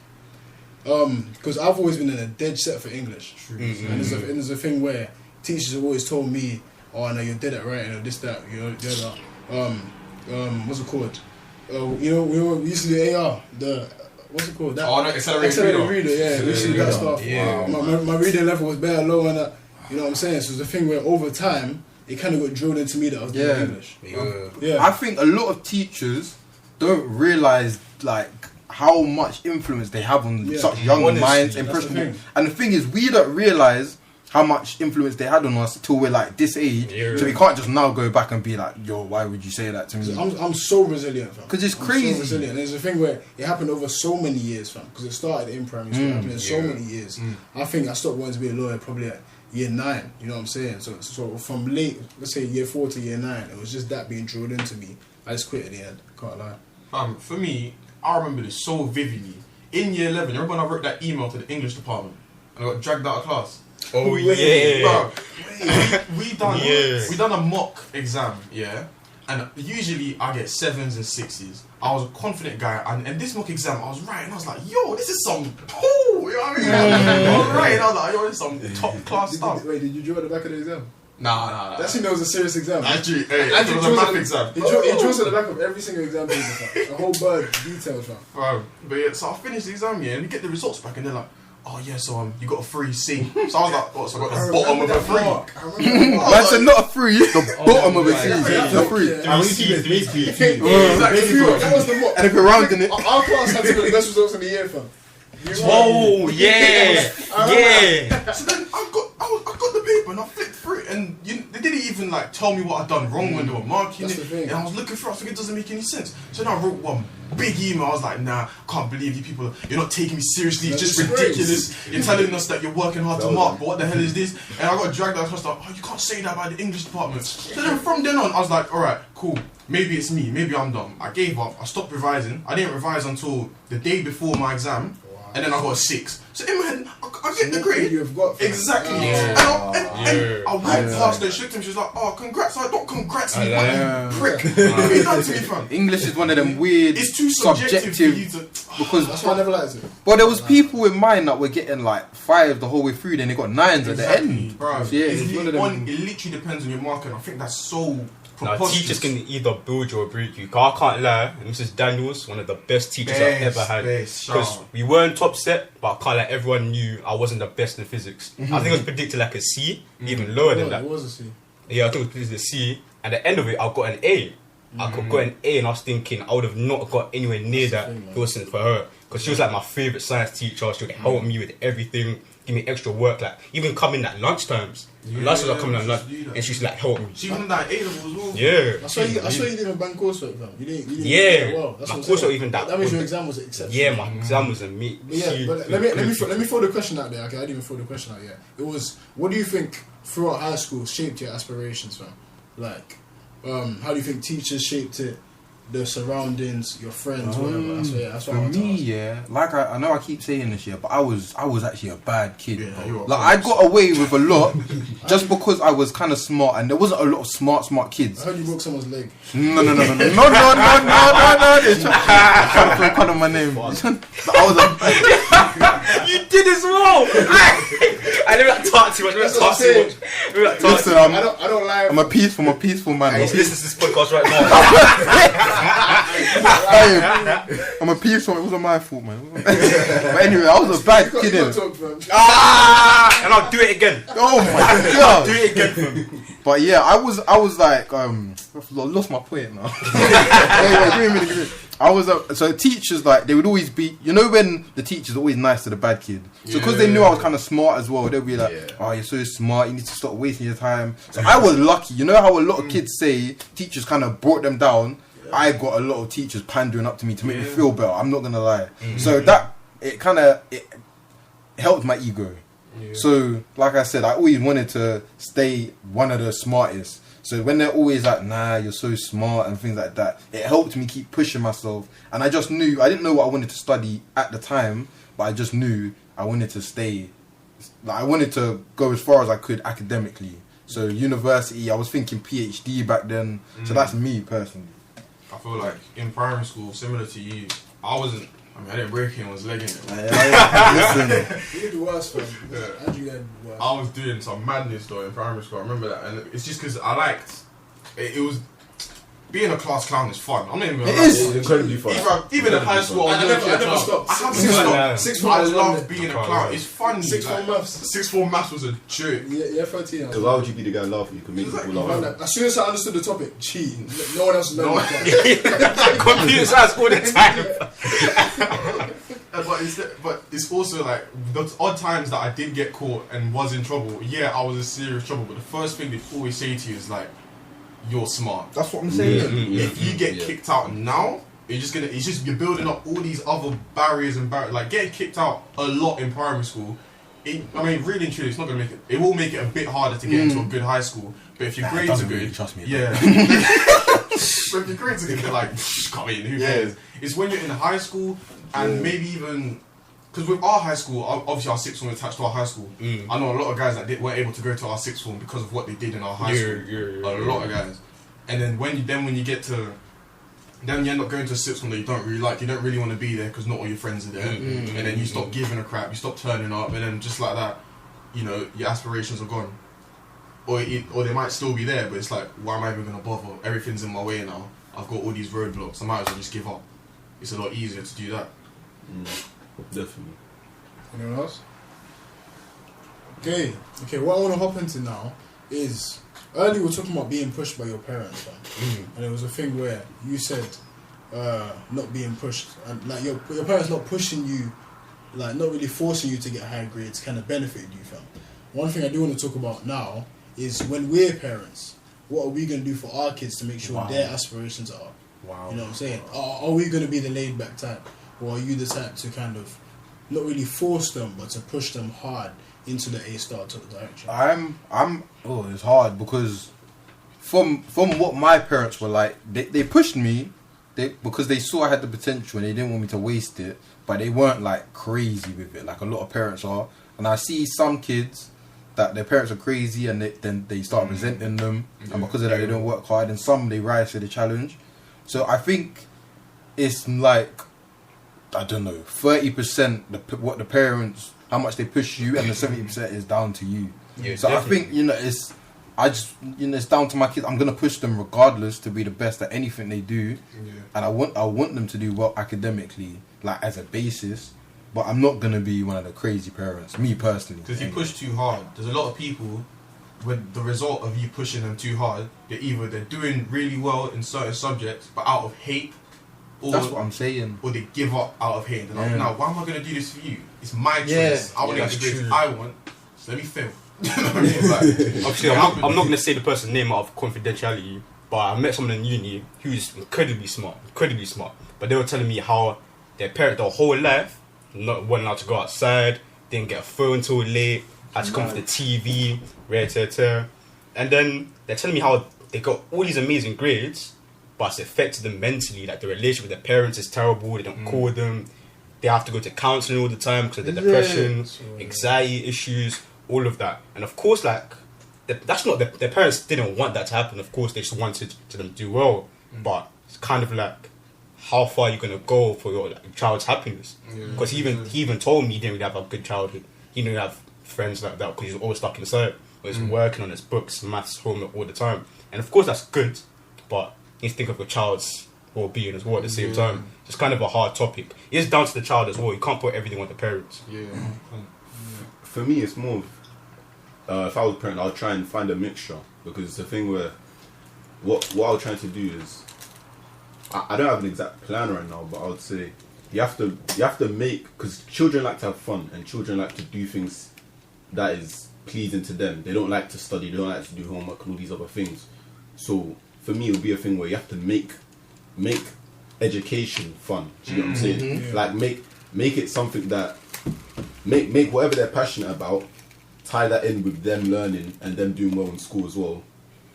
Because I've always been in a dead set for English. And there's a thing where teachers have always told me, oh, no, you're dead at writing, or this, that, you know, that. What's it called? We used to do AR, what's it called? Accelerated reader, yeah. We used to do that stuff. Yeah. My reading level was bare low and that, you know what I'm saying? So it's a thing where over time, it kind of got drilled into me that I was doing English. I think a lot of teachers don't realise, like, how much influence they have on such young minds, impressionable. And the thing is, we don't realise how much influence they had on us till we're like this age, so we can't just now go back and be like, yo, why would you say that to me? I'm so resilient, fam. Because it's crazy. So resilient. There's a thing where it happened over so many years, fam. Because it started in primary school, it happened in so many years. I think I stopped wanting to be a lawyer probably at year 9. You know what I'm saying? So from late, let's say year 4 to year 9, it was just that being drilled into me. I just quit at the end. Can't lie. For me, I remember this so vividly. In year 11, remember when I wrote that email to the English department and I got dragged out of class? Oh yeah, bro. We done a mock exam, yeah, and usually I get 7s and 6s. I was a confident guy, and this mock exam I was writing. I was like, yo, this is some cool, you know what I mean? I was writing. I was like, yo, this is some top class stuff. Wait, did you draw at the back of the exam? Nah. That seemed that was a serious exam. Actually, it was a math exam. He draws at the back of every single exam paper, fam. A whole bird, details, fam. But yeah, so I finished the exam, yeah, and we get the results back, and they're like, oh yeah, so you got a 3 C. So I was like, what? So I got the bottom of a 3. Man said not a 3, the bottom of a C. It's a 3. That was the mock. And if you're rounding it, our class had some of the best results in the year, fam. Oh yeah. So then I got the paper and I flipped through it, and they didn't even like tell me what I'd done wrong when they were marking That's it. the thing. And I was looking through, I was thinking it doesn't make any sense. So then I wrote one big email. I was like, nah, I can't believe you people. You're not taking me seriously. It's just ridiculous. You're telling us that you're working hard to mark, but what the hell is this? And I got dragged out. I was like, oh, you can't say that by the English department. So then from then on, I was like, all right, cool. Maybe it's me. Maybe I'm dumb. I gave up. I stopped revising. I didn't revise until the day before my exam. And then I got a 6. So in my head, I get the grade. You've got exactly. And I walked past her, shook him. She was like, "Oh, congrats!" I don't congrats me, prick. What have you done to me, fam? English is one of them weird, it's too subjective for you to. Because that's why I never liked it. But there was people in mine that were getting like 5 the whole way through, then they got 9s at the end. Bro, So, yeah, it's one of them. it literally depends on your marking. I think that's so. Now, teachers can either build you or break you. I can't lie, Mrs. Daniels, one of the best teachers I've ever had. Because we weren't top set, but I can't lie, everyone knew I wasn't the best in physics. I think it was predicted like a C, even lower than that. It was a C. Yeah, I think it was predicted a C. At the end of it, I got an A. I could got an A, and I was thinking I would have not got anywhere near that if it wasn't for her. Because she was like my favourite science teacher. She would help me with everything, give me extra work, like even coming at lunchtimes. Lunch was coming at lunch, and she's like help me. She even that A level as well. Yeah. I saw you didn't bank coursework, fam. You didn't Yeah. do well. That's My what I'm saying. coursework even that. That means your exam was exceptional. Yeah, my exam was a meat. But let me throw the question out there. Okay, I didn't even throw the question out yet. It was, what do you think throughout high school shaped your aspirations, fam? Like, how do you think teachers shaped it? The surroundings, your friends, whatever. That's what I For want to me, ask. yeah, like I know I keep saying this here, but I was actually a bad kid. Yeah, you were Like I got away with a lot just because I was kind of smart, and there wasn't a lot of smart kids. I heard you broke someone's leg. No. They're trying to throw card on my name. I was You did as well. I never talk too much. listen, I don't lie. I'm a peaceful man. He's listening to this podcast right now. I'm a peaceful. It wasn't my fault, man. But anyway, I was a bad kid. You can't talk, fam. And I'll do it again. Oh my god! Do it again. But yeah, I was like, I've lost my point now. Anyway, give me a minute. I I was so teachers like they would always be, you know, when the teacher's always nice to the bad kid. So because they knew I was kind of smart as well, they'd be like, "Oh, you're so smart. You need to stop wasting your time." So I was lucky. You know how a lot of kids say teachers kind of brought them down. I got a lot of teachers pandering up to me to make me feel better. I'm not gonna lie. So that it helped my ego. Yeah. So like I said, I always wanted to stay one of the smartest. So when they're always like, "Nah, you're so smart" and things like that, it helped me keep pushing myself. And I just knew, I didn't know what I wanted to study at the time, but I just knew I wanted to stay, like I wanted to go as far as I could academically. So university, I was thinking PhD back then. So that's me personally. I feel like in primary school, similar to you, I didn't break it, I was legging it. You did the worst, fam. Andrew did the worst. I was doing some madness though in primary school, I remember that. And it's just because I liked, it was, being a class clown is fun. I'm not even gonna lie. It's incredibly fun. Even in high school, I never stopped. I love being a clown. It's fun. Sixth form maths. Sixth form maths was a joke. Yeah, 13. Because why would you be the guy laughing? You can make people laugh. As soon as I understood the topic, cheating. No one else learned Computer science all the time. But it's also like the odd times that I did get caught and was in trouble. Yeah, I was in serious trouble. But the first thing they always say to you is like, "You're smart." That's what I'm saying. If you get kicked out now, you're building up all these other barriers and like getting kicked out a lot in primary school. Really and truly, it's not gonna make it. It will make it a bit harder to get into a good high school. But if your grades are good, really, trust me. Yeah. But if your grades are good, they're like, come in, who cares? It's when you're in high school and maybe even. Because with our high school, obviously our sixth form is attached to our high school. I know a lot of guys that weren't able to go to our sixth form because of what they did in our high school. A lot of guys. And then when you get to, then you end up going to a sixth form that you don't really like. You don't really want to be there because not all your friends are there. And then you stop giving a crap. You stop turning up, and then just like that, you know, your aspirations are gone. Or they might still be there, but it's like, why am I even gonna bother? Everything's in my way now. I've got all these roadblocks. I might as well just give up. It's a lot easier to do that. Definitely. Anyone else? Okay. What I want to hop into now is earlier we were talking about being pushed by your parents, and it was a thing where you said not being pushed, and like your parents not pushing you, like not really forcing you to get high grades, kind of benefited you, fam. One thing I do want to talk about now is when we're parents, what are we going to do for our kids to make sure their aspirations are? Wow. You know what I'm saying? Are we going to be the laid back type? Or are you the type to kind of not really force them, but to push them hard into the A-star direction? It's hard because from what my parents were like, they pushed me because they saw I had the potential and they didn't want me to waste it, but they weren't like crazy with it like a lot of parents are. And I see some kids that their parents are crazy and then they start resenting them, and because of that they don't work hard, and some they rise to the challenge. So I think it's like, I don't know, 30% what the parents, how much they push you, and the 70% is down to you. Yeah, so definitely. I think it's down to my kids. I'm gonna push them regardless to be the best at anything they do, and I want them to do well academically, like as a basis. But I'm not gonna be one of the crazy parents, me personally. Because if you push too hard, there's a lot of people, when the result of you pushing them too hard, they're doing really well in certain subjects, but out of hate. That's what I'm saying. Or they give up out of hate. They're like, no, why am I going to do this for you? It's my choice. I want to get the grades I want, so let me fail. Obviously, I'm not going to say the person's name out of confidentiality, but I met someone in uni who's incredibly smart. But they were telling me how their parents, their whole life, weren't allowed to go outside, didn't get a phone till late, had to come for the TV, and then they're telling me how they got all these amazing grades, but it's affected them mentally. Like the relationship with their parents is terrible. They don't call them. They have to go to counselling all the time because of the depression, anxiety issues, all of that. And of course, like that's not their parents didn't want that to happen. Of course, they just wanted to them to do well. But it's kind of like, how far are you gonna go for your child's happiness? Because he even told me he didn't really have a good childhood. He didn't have friends like that because he was always stuck inside. He was working on his books, maths, homework all the time. And of course, that's good, but you need to think of your child's well-being as well at the same time. It's kind of a hard topic. It's down to the child as well. You can't put everything on the parents. For me, it's more of, if I was a parent, I'll try and find a mixture, because it's a thing where what I was trying to do is, I don't have an exact plan right now, but I would say you have to make, because children like to have fun and children like to do things that is pleasing to them. They don't like to study, they don't like to do homework and all these other things. So for me, it would be a thing where you have to make education fun. Do you know what I'm saying? Yeah. Like make it something that make whatever they're passionate about, tie that in with them learning and them doing well in school as well.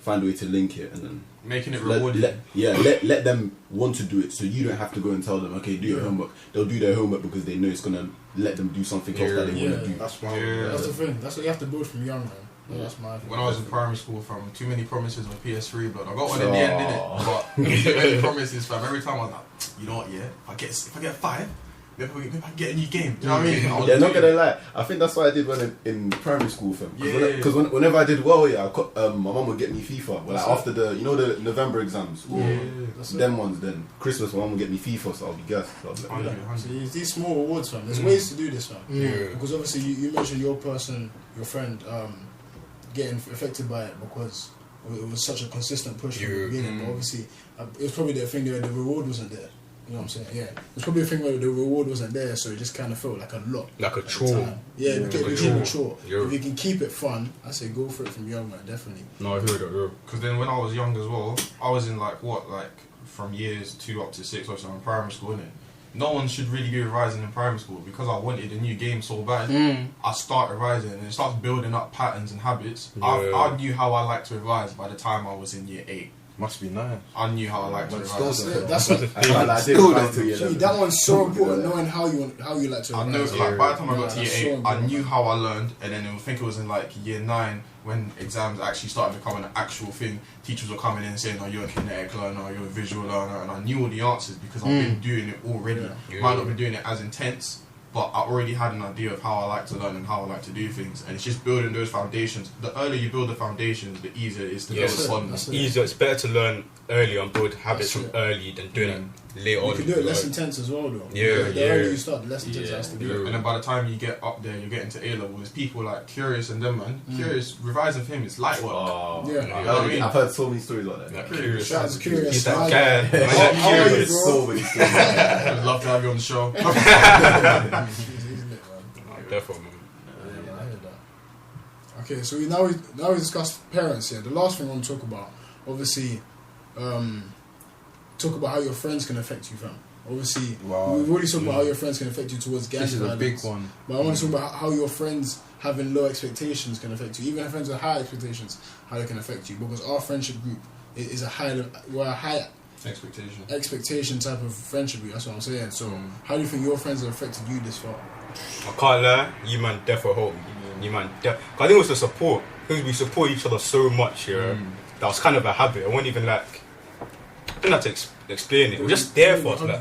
Find a way to link it and then Making it rewarding. let them want to do it, so you don't have to go and tell them, okay, do your homework. They'll do their homework because they know it's gonna let them do something else that they want to do. That's why. That's the thing. That's what you have to build from young, man. Yeah, that's my thing. When I was in primary school, from too many promises on PS3, but I got one in the end, innit? But too many promises, fam. Every time I was like, you know what? Yeah, if I get 5, maybe I can get a new game. Do you know what I mean? Yeah, not gonna lie. I think that's what I did when in primary school, fam. Because whenever I did well, my mum would get me FIFA. Well, like after the November exams, them ones. Then Christmas, my mum would get me FIFA, so I'll be gassed. So I'll be like, Yeah. So these small rewards, fam. There's ways to do this, fam. Because obviously you mentioned your friend, getting affected by it because it was such a consistent push from the beginning. But obviously, it was probably the thing where the reward wasn't there. You know what I'm saying? Yeah. It was probably a thing where the reward wasn't there, so it just kind of felt like a lot. Like a at the chore. time. Yeah, it became a chore. Yeah. If you can keep it fun, I say go for it from young, man, definitely. No, I heard that, yeah. Because then when I was young as well, I was in from years 2 up to 6 or so in primary school, innit? No one should really be revising in primary school because I wanted a new game so bad. I start revising and it starts building up patterns and habits. Yeah. I knew how I liked to revise by the time I was in year 8. Must be nice. I knew how I liked to revise. That's what. That one's so important, knowing how you like to. I know, revise. like by the time I got to that's year so 8, I important. knew how I learned, and then I think it was in like year 9 when exams actually started becoming an actual thing. Teachers were coming in and saying, "Oh, you're a kinetic learner, you're a visual learner," and I knew all the answers because I've been doing it already. Yeah. Might not be doing it as intense, but I already had an idea of how I like to learn and how I like to do things, and it's just building those foundations. The earlier you build the foundations, the easier it is to build upon them. That's it. Easier. It's better to learn early and build habits That's from it. early than doing it later on. You can do it less intense as well, though. Yeah, The earlier you start, the less intense it has to be. And then by the time you get up there, you get into A levels. People like Curious and them, man. Curious, revising for him is light work. Yeah. I've heard so many stories like that. Like, Curious. Shout out to Curious. He's that man. guy. How Man, are you, Curious. bro? So many stories. I'd love to have you on the show. He's lit, man. Definitely, man. Yeah, I hear that. Okay, so now we discussed parents. Yeah, the last thing I want to talk about, obviously, talk about how your friends can affect you, fam. Obviously, we've already talked about how your friends can affect you towards gang This is a violence. big one. But I want to talk about how your friends having low expectations can affect you. Even if friends with high expectations, how they can affect you. Because our friendship group is we're a high expectation type of friendship group. That's what I'm saying. So, how do you think your friends have affected you this far? I can't lie, you man definitely helped me. You man, I think it was the support. Because we support each other so much, yeah. That was kind of a habit. I wasn't even like, I didn't have to explain it. We're just there for us, like.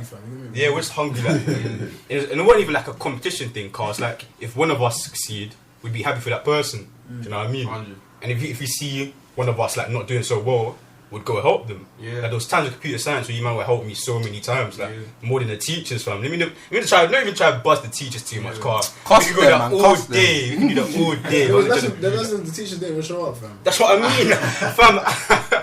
Yeah, we're just hungry, like. And it wasn't even like a competition thing, cause like if one of us succeed, we'd be happy for that person. Do you know what I mean? 100. And if we see one of us like not doing so well, would go help them. Yeah. Like those times of computer science where you man would help me so many times, like more than the teachers, fam. Let me not even try to bust the teachers too much, cause Cost we could go them, there man, all cost them. day. We can do that all day. The lessons the teachers didn't even show up, fam. That's what I mean, fam.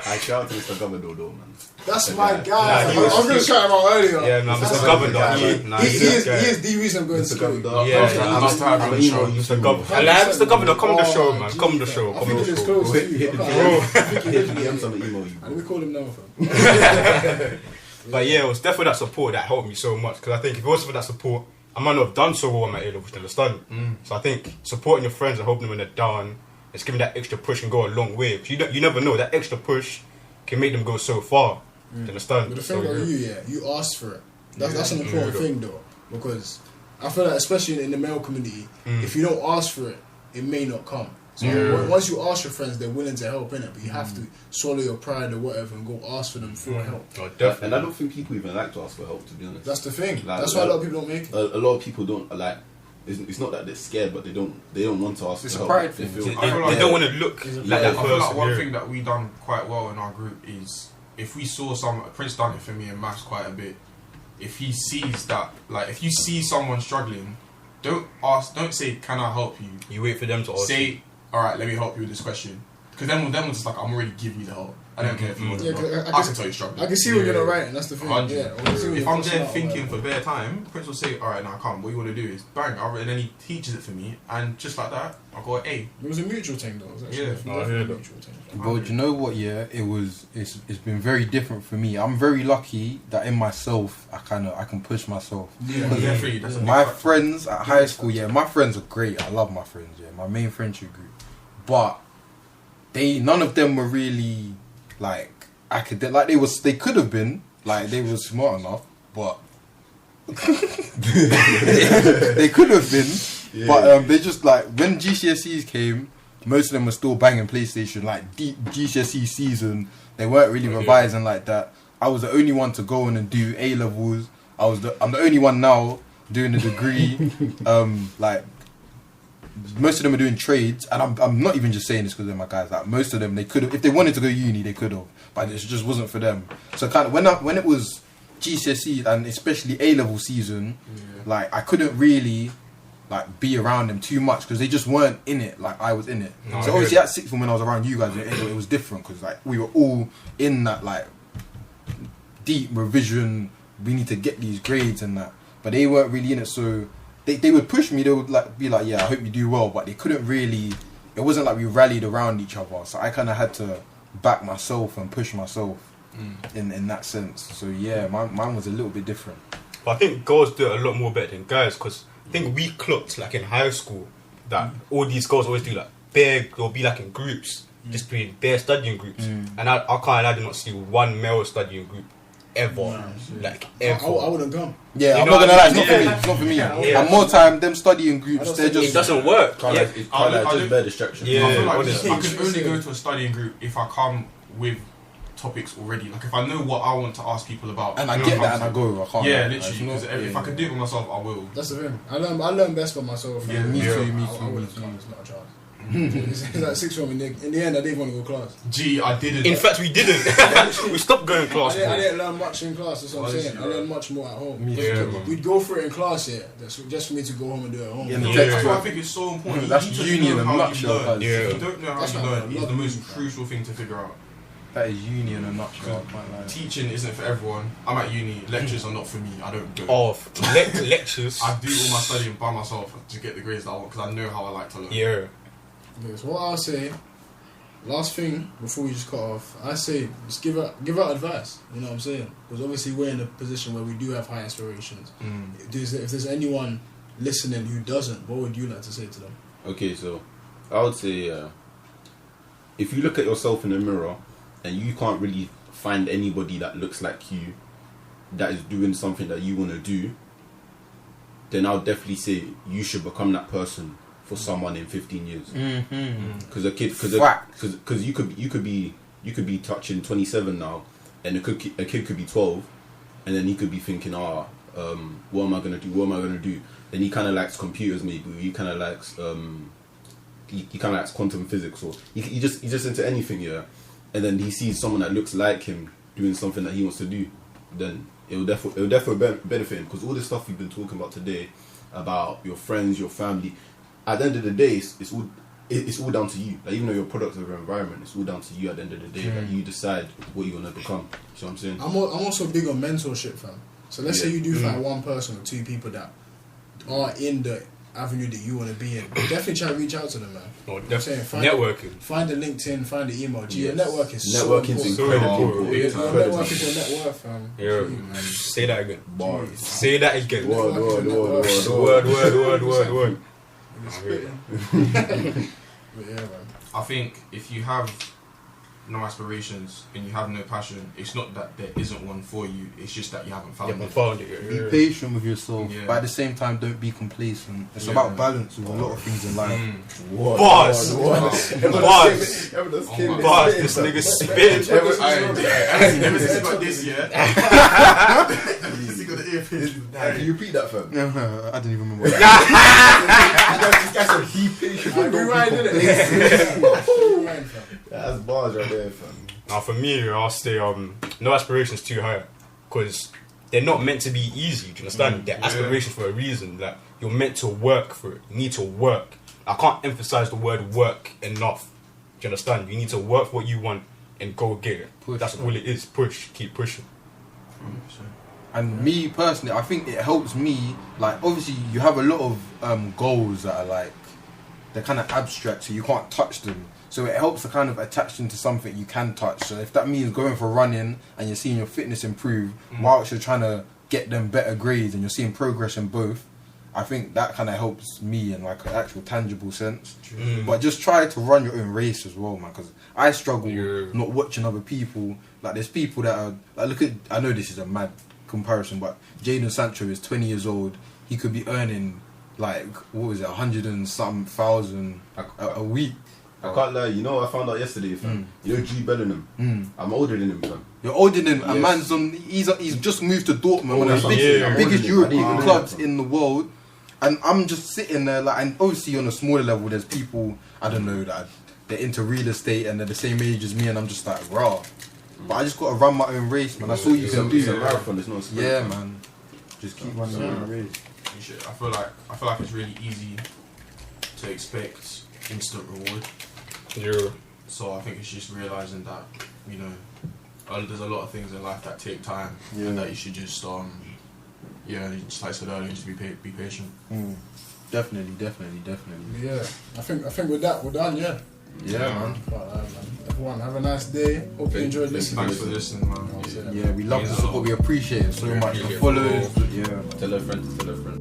I shout out to Mr. Governor though, man. That's my guy. Nah, he I was was- going to shout him out earlier. Yeah, man, That's Mr. my Governor, guy. he He is that guy. is the reason I'm going to Mr. school. Governor. Yeah, I must have you on the show. Mr. Governor. Mr. Governor, come on the show, man. Come on the show. I Come think on he the lives show. close to you. Hit the DMs on the email you. And we call him now, fam. But yeah, it was definitely that support that helped me so much. Because I think if it wasn't for that support, I might not have done so well in my A levels, you understand? So I think supporting your friends and helping them when they're down, it's giving that extra push and go a long way. Because you never know, that extra push can make them go so far. Do you understand? But the thing about you asked for it. That's an important thing, though. Because I feel like, especially in the male community, if you don't ask for it, it may not come. So once you ask your friends, they're willing to help, innit? But you have to swallow your pride or whatever and go ask for them for help. Oh, definitely. And I don't think people even like to ask for help, to be honest. That's the thing. Like, That's why a lot of people don't make it. A lot of people don't like. It's not that they're scared, but they don't want to ask It's for a help. pride They thing. feel- They don't want to look like that I feel like person. one yeah. thing that we done quite well in our group is if we saw Prince done it for me in maths quite a bit. If he sees that, like, if you see someone struggling, don't say, "Can I help you?" You wait for them to ask. Say, "All right, let me help you with this question." Because then we're just like, "I'm already giving you the help." I don't care if you want to. Yeah, I can tell you're struggling. I can see when you're not writing. That's the thing. 100. Yeah, I can see when If you're I'm crossing there out or thinking whatever. for bare time, Prince will say, alright, now come, what you want to do is bang, and then he teaches it for me, and just like that, I got an A. It was a mutual thing though. It was actually Yeah. definitely a mutual thing. Bro, do you know what? Yeah, it's been very different for me. I'm very lucky that in myself, I can push myself. Yeah, Because definitely. That's a big my factor. friends at high school, yeah, my friends are great. I love my friends. Yeah, my main friendship group, but none of them were really like they could have been like they were smart enough, but they could have been. Yeah. But they just like when GCSEs came, most of them were still banging PlayStation. Like deep GCSE season, they weren't really revising like that. I was the only one to go in and do A levels. I'm the only one now doing a degree. Like most of them are doing trades, and I'm not even just saying this because they're my guys. Like most of them, they could have, if they wanted to go uni, they could have, but it just wasn't for them. So kind of when it was GCSE and especially A level season, like I couldn't really like be around them too much because they just weren't in it like I was in it. No, So obviously at sixth form when I was around you guys, it was different because like we were all in that like deep revision. We need to get these grades and that, but they weren't really in it. So they would push me. They would like be like, yeah, I hope you do well, but they couldn't really. It wasn't like we rallied around each other. So I kind of had to back myself and push myself in that sense. So yeah, mine was a little bit different. But I think girls do it a lot more better than guys because I think we clocked like in high school that all these girls always do like they'll be like in groups, just being bare studying groups, and I can't lie, I did not see one male studying group ever, like ever. I wouldn't come. Yeah, You I'm know not gonna what I lie, it's mean? not for me. It's not for me. Yeah. And more time, them studying groups, they're It just doesn't work. Kind Yeah. of, it's kind of just bare distraction. Yeah. I feel like honestly. I can only go to a studying group if I come with topics already. Like if I know what I want to ask people about, and I then get I'll that and come I to it. go. I can't. Yeah, lie. literally. It's Because not- if I can do it by myself, I will. That's the thing. I learn best by myself. Yeah, me yeah. too. Me I too. wouldn't come. It's not a chance. It's like sixth form. In the end, I didn't want to go class. Gee, I didn't. In fact, we didn't. We stopped going class. I didn't learn much in class. That's what I'm saying. I learned much more at home. Me too, Because we'd go through it in class, yeah. That's just for me to go home and do it at home. Yeah, the Yeah, text that's why I work. think it's so important. That's You need to uni in know a how you nutshell, learn. guys. Yeah. If you don't know how That's you why I learn, it's love the most uni, man. crucial thing to figure out. That is uni in a nutshell. I can't lie. Teaching isn't for everyone. I'm at uni. Lectures are not for me. I don't go. Of lectures. I do all my studying by myself to get the grades that I want because I know how I like to learn. Yeah. Okay, so what I'll say, last thing before we just cut off, I say just give out advice. You know what I'm saying? Because obviously we're in a position where we do have high aspirations. If there's anyone listening who doesn't, what would you like to say to them? Okay, so I would say if you look at yourself in the mirror and you can't really find anybody that looks like you, that is doing something that you want to do, then I'll definitely say you should become that person for someone in 15 years. Because you could be touching 27 now, and a kid could be 12, and then he could be thinking, what am I gonna do? What am I gonna do? Then he kind of likes computers, maybe. He kind of likes he kind of likes quantum physics, or he just into anything, yeah. And then he sees someone that looks like him doing something that he wants to do, then it will definitely benefit him. Because all this stuff we've been talking about today, about your friends, your family, at the end of the day, it's all down to you. Like, even though you're a product of your environment, it's all down to you at the end of the day. Like, you decide what you want to become. See what I'm saying? I'm also big on mentorship, fam. So let's say you do find one person or two people that are in the avenue that you want to be in. Definitely try to reach out to them, man. No, I'm saying networking. Find the LinkedIn, find the email. Gee, Yes. your network is Networking's so incredible. important. It's Your network is your net worth, fam. Yeah. Gee, man. Say that again. Bars. Say that again. Word. Word. But yeah, man. I think if you have no aspirations and you have no passion, it's not that there isn't one for you. It's just that you haven't found Yeah, it. found it. Be Yeah. patient with yourself, Yeah. but at the same time, don't be complacent. It's Yeah. about balance with a lot of things in life. Bars. Bars. Bars. This nigga spit. Ever since about this year, he got the earpiece. Can you repeat that, fam? I didn't even remember. This guy said he patient. Rewind, innit? Rewind, fam. That's bars right there, fam. Now for me, I'll say no aspirations too high, because they're not meant to be easy. Do you understand? They're aspirations for a reason. Like, you're meant to work for it. You need to work. I can't emphasize the word work enough. Do you understand? You need to work for what you want, and go get it. Push, That's all it is. Push, keep pushing. And me personally, I think it helps me. Like, obviously, you have a lot of goals that are like, they're kind of abstract, so you can't touch them. So it helps to kind of attach them to something you can touch. So if that means going for running and you're seeing your fitness improve, whilst you're trying to get them better grades and you're seeing progress in both, I think that kind of helps me in like an actual tangible sense. But just try to run your own race as well, man, because I struggle not watching other people. Like, there's people that are like, look at, I know this is a mad comparison, but Jadon Sancho is 20 years old. He could be earning like, what was it, 100 and something thousand a week. I can't lie, you know what I found out yesterday, fam? You know Jude Bellingham? I'm older than him, fam. You're older than him, and Yes. man's on. He's just moved to Dortmund, one of the Yeah, biggest yeah. European Yeah. clubs in the world. And I'm just sitting there, like, and obviously on a smaller level, there's people I don't know that they're into real estate and they're the same age as me, and I'm just like, raw. But I just gotta run my own race, man. That's all you can It's a do. marathon, it's not a sprint. Yeah, man. Just keep running your own race. I feel like it's really easy to expect instant reward. Yeah. So I think it's just realizing that, you know, there's a lot of things in life that take time, Yeah. and that you should just just like I said earlier, just be patient. Definitely. Yeah, I think with that we're done. Yeah. Yeah, man. Everyone, have a nice day. Hope you enjoyed listening. Thanks for listening, man. Yeah, we love the Means a support. lot. We appreciate it so much. The appreciate it. follows. Yeah. Tell a friend to tell a friend.